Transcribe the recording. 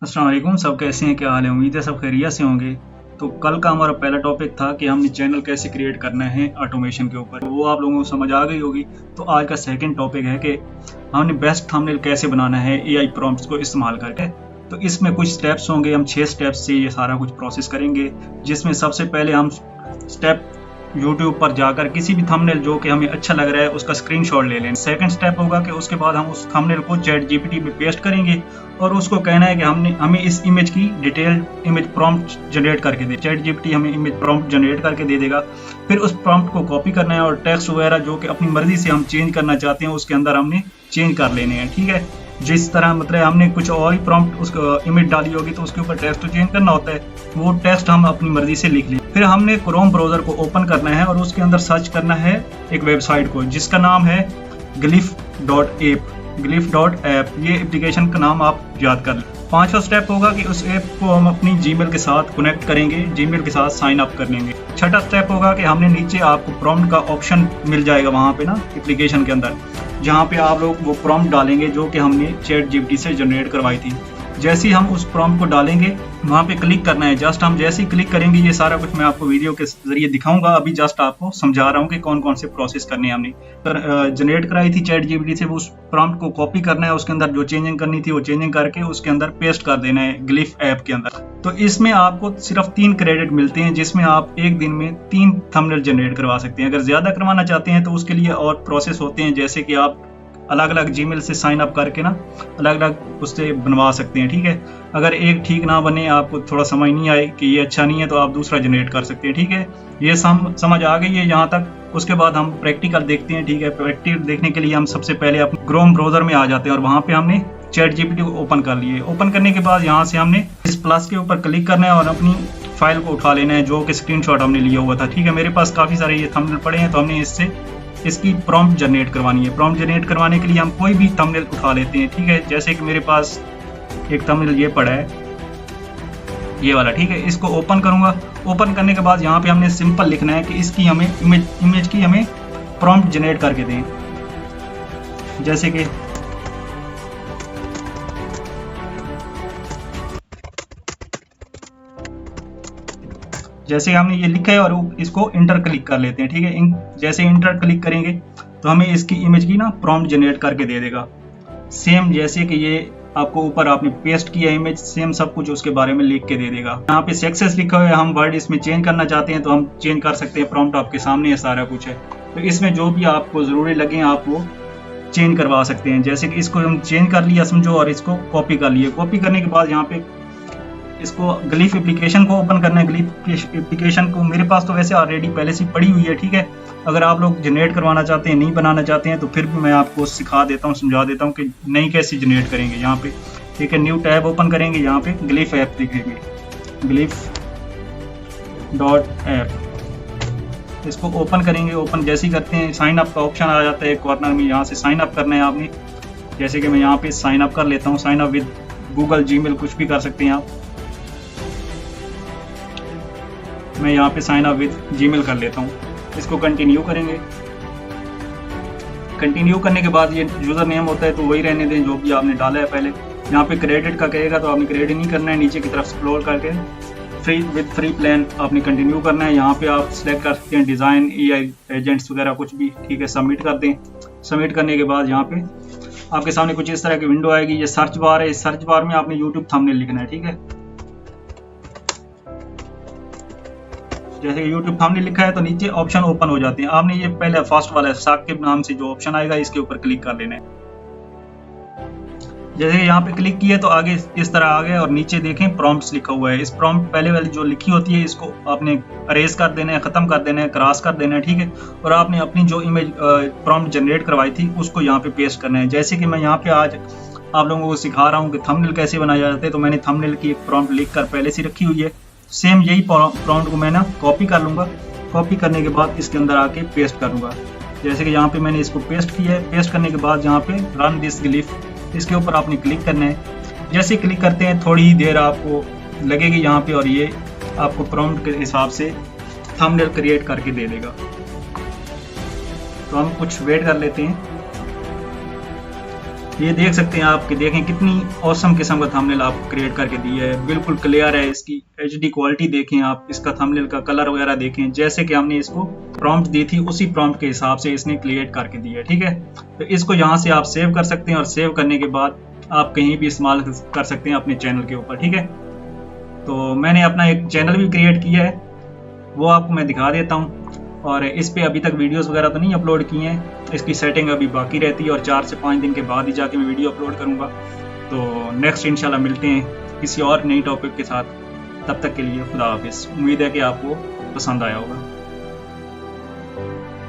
अस्सलाम वालेकुम। सब कैसे हैं, क्या हाल है? उम्मीद है सब खैरियत से होंगे। तो कल का हमारा पहला टॉपिक था कि हमने चैनल कैसे क्रिएट करना है ऑटोमेशन के ऊपर, वो आप लोगों को समझ आ गई होगी। तो आज का सेकंड टॉपिक है कि हमने बेस्ट थंबनेल कैसे बनाना है एआई प्रॉम्प्ट्स को इस्तेमाल करके। तो इसमें कुछ स्टेप्स होंगे, हम 6 स्टेप्स से ये सारा कुछ प्रोसेस करेंगे। जिसमें सबसे पहले हम स्टेप यूट्यूब पर जाकर किसी भी थंबनेल जो कि हमें अच्छा लग रहा है उसका स्क्रीनशॉट ले लें। सेकंड स्टेप होगा कि उसके बाद हम उस थंबनेल को चैट जीपीटी में पेस्ट करेंगे और उसको कहना है कि हमें इस इमेज की डिटेल्ड इमेज प्रॉम्प्ट जनरेट करके दे। चैट जीपीटी हमें इमेज प्रॉम्प्ट जनरेट करके दे देगा। फिर उस प्रॉम्प्ट को कॉपी करना है और टेक्स्ट वगैरह जो कि अपनी मर्जी से हम चेंज करना चाहते हैं उसके अंदर हमने चेंज कर लेने हैं। ठीक है, जिस तरह मतलब हमने कुछ और ही प्रॉम्प्ट उसको इमेज डाली होगी तो उसके ऊपर टेक्स्ट तो चेंज करना होता है, वो टेक्स्ट हम अपनी मर्जी से लिख लें। फिर हमने क्रोम ब्राउजर को ओपन करना है और उसके अंदर सर्च करना है एक वेबसाइट को जिसका नाम है glyph.app। glyph.app ये एप्लीकेशन का नाम आप याद कर लें। पांचवा स्टेप होगा कि उस ऐप को हम अपनी जीमेल के साथ कनेक्ट करेंगे, जीमेल के साथ साइन अप कर लेंगे। छठा स्टेप होगा कि हमने नीचे आपको प्रॉम्प्ट का ऑप्शन मिल जाएगा वहाँ पे ना एप्लीकेशन के अंदर, जहाँ पे आप लोग वो प्रॉम्प्ट डालेंगे जो कि हमने चैट जीपीटी से जनरेट करवाई थी। जैसे ही हम उस प्रॉम्प्ट को डालेंगे वहाँ पे क्लिक करना है। जस्ट हम जैसे ही क्लिक करेंगे, ये सारा कुछ मैं आपको वीडियो के जरिए दिखाऊंगा। अभी जस्ट आपको समझा रहा हूँ कि कौन कौन से प्रोसेस करने हैं हमने जनरेट कराई थी चैट जीपीटी से। उस प्रॉम्प्ट को कॉपी करना है, उसके अंदर जो चेंजिंग करनी थी वो चेंजिंग करके उसके अंदर पेस्ट कर देना है ग्लिफ ऐप के अंदर। तो इसमें आपको सिर्फ 3 क्रेडिट मिलते हैं, जिसमें आप एक दिन में 3 थंबनेल जनरेट करवा सकते हैं। अगर ज्यादा करवाना चाहते हैं तो उसके लिए और प्रोसेस होते हैं, जैसे कि आप अलग अलग जीमेल से साइन अप करके ना अलग अलग उससे बनवा सकते हैं। ठीक है, अगर एक ठीक ना बने, आपको थोड़ा समझ नहीं आए कि ये अच्छा नहीं है, तो आप दूसरा जनरेट कर सकते हैं। ठीक है, ये समझ आ गई है यहाँ तक। उसके बाद हम प्रैक्टिकल देखते हैं। ठीक है, प्रैक्टिकल देखने के लिए हम सबसे पहले अपने क्रोम ब्राउजर में आ जाते हैं और वहाँ पे हमने चैट जीपीटी को ओपन कर लिए। ओपन करने के बाद यहाँ से हमने इस प्लस के ऊपर क्लिक करना है और अपनी फाइल को उठा लेना है जो कि स्क्रीनशॉट हमने लिया हुआ था। ठीक है, मेरे पास काफ़ी सारे ये थंबनेल पड़े हैं, तो हमने इसकी प्रॉम्प्ट जनरेट करवानी है। प्रॉम्प्ट जनरेट करवाने के लिए हम कोई भी थंबनेल उठा लेते हैं। ठीक है, जैसे कि मेरे पास एक थंबनेल ये पड़ा है, ये वाला। ठीक है, इसको ओपन करूंगा। ओपन करने के बाद यहाँ पे हमने सिंपल लिखना है कि इसकी हमें इमेज की हमें प्रॉम्प्ट जनरेट करके दें। जैसे कि हमने ये लिखा है और इसको इंटर क्लिक कर लेते हैं। ठीक है, जैसे इंटर क्लिक करेंगे तो हमें इसकी इमेज की ना प्रॉम्प्ट जनरेट करके दे देगा। सेम जैसे कि ये आपको ऊपर आपने पेस्ट किया इमेज, सेम सब कुछ उसके बारे में लिख के दे देगा। यहाँ पे सक्सेस लिखा हुआ है, हम वर्ड इसमें चेंज करना चाहते हैं तो हम चेंज कर सकते हैं। प्रॉम्प्ट आपके सामने है, सारा कुछ है। तो इसमें जो भी आपको जरूरी लगे आप वो चेंज करवा सकते हैं। जैसे कि इसको हम चेंज कर लिया समझो और इसको कॉपी कर लिए। कॉपी करने के बाद यहाँ पे इसको ग्लिफ एप्लीकेशन को ओपन करना है। ग्लिफ एप्लीकेशन को मेरे पास तो वैसे ऑलरेडी पहले से पड़ी हुई है। ठीक है, अगर आप लोग जनरेट करवाना चाहते हैं, नहीं बनाना चाहते हैं, तो फिर भी मैं आपको सिखा देता हूँ, समझा देता हूँ कि नई कैसे जनरेट करेंगे। यहाँ पे ठीक है, न्यू टैब ओपन करेंगे, यहाँ पे ग्लिफ ऐप लिखेंगे, glyph.app। इसको ओपन करेंगे। ओपन जैसे ही करते हैं साइन अप का ऑप्शन आ जाता है कॉर्नर में, यहाँ से साइन अप करना है आपने। जैसे कि मैं यहाँ पे साइन अप कर लेता हूँ, sign up with Google, Gmail, कुछ भी कर सकते हैं आप। मैं यहाँ पे साइन अप विद जीमेल कर लेता हूँ। इसको कंटिन्यू करेंगे। कंटिन्यू करने के बाद ये यूज़र नेम होता है तो वही रहने दें जो भी आपने डाला है पहले। यहाँ पे क्रेडिट का कहेगा तो आपने क्रेडिट नहीं करना है, नीचे की तरफ स्क्रॉल करके फ्री प्लान आपने कंटिन्यू करना है। यहाँ पे आप सिलेक्ट कर सकते हैं डिज़ाइन, एआई एजेंट्स वगैरह कुछ भी। ठीक है, सबमिट कर दें। सबमिट करने के बाद यहाँ पे आपके सामने कुछ इस तरह की विंडो आएगी। ये सर्च बार है, इस सर्च बार में आपने यूट्यूब थंबनेल लिखना है। ठीक है, जैसे यूट्यूब थंबनेल लिखा है तो नीचे ऑप्शन ओपन हो जाते हैं। आपने ये पहले फर्स्ट वाला साकिब नाम से जो ऑप्शन आएगा इसके ऊपर क्लिक कर लेना है। जैसे यहाँ पे क्लिक किया तो आगे इस तरह आ गया और नीचे देखें प्रॉम्प्ट्स लिखा हुआ है। इस प्रॉम्प्ट पहले वाली जो लिखी होती है इसको आपने अरेज कर देना है, खत्म कर देना है, क्रॉस कर देना है। ठीक है, और आपने अपनी जो इमेज प्रॉम्प्ट जनरेट करवाई थी उसको यहाँ पे पेस्ट करना है। जैसे कि मैं यहाँ पे आज आप लोगों को सिखा रहा हूँ कि थंबनेल कैसे बनाया जाता है, तो मैंने थंबनेल की एक प्रॉम्प्ट लिख कर पहले से रखी हुई है। सेम यही प्रॉम्प्ट को मैं ना कॉपी कर लूँगा। कॉपी करने के बाद इसके अंदर आके पेस्ट करूँगा। जैसे कि यहाँ पे मैंने इसको पेस्ट किया है। पेस्ट करने के बाद यहाँ पे रन दिस ग्लिफ, इसके ऊपर आपने क्लिक करना है। जैसे क्लिक करते हैं थोड़ी ही देर आपको लगेगी यहाँ पे और ये आपको प्रॉम्प्ट के हिसाब से थंबनेल क्रिएट करके दे देगा। तो हम कुछ वेट कर लेते हैं। ये देख सकते हैं आप कि देखें कितनी औसम किस्म का थंबनेल आप क्रिएट करके दी है, बिल्कुल क्लियर है, इसकी एचडी क्वालिटी देखें आप, इसका थंबनेल का कलर वगैरह देखें, जैसे कि हमने इसको प्रॉम्प्ट दी थी उसी प्रॉम्प्ट के हिसाब से इसने क्रिएट करके दी है। ठीक है, तो इसको यहाँ से आप सेव कर सकते हैं और सेव करने के बाद आप कहीं भी इस्तेमाल कर सकते हैं अपने चैनल के ऊपर। ठीक है, तो मैंने अपना एक चैनल भी क्रिएट किया है, वो आपको मैं दिखा देता हूँ। और इस पे अभी तक वीडियोस वगैरह तो नहीं अपलोड किए हैं, इसकी सेटिंग अभी बाकी रहती है और 4 से 5 दिन के बाद ही जाके मैं वीडियो अपलोड करूँगा। तो नेक्स्ट इंशाल्लाह मिलते हैं किसी और नई टॉपिक के साथ, तब तक के लिए खुदा हाफिज़। उम्मीद है कि आपको पसंद आया होगा।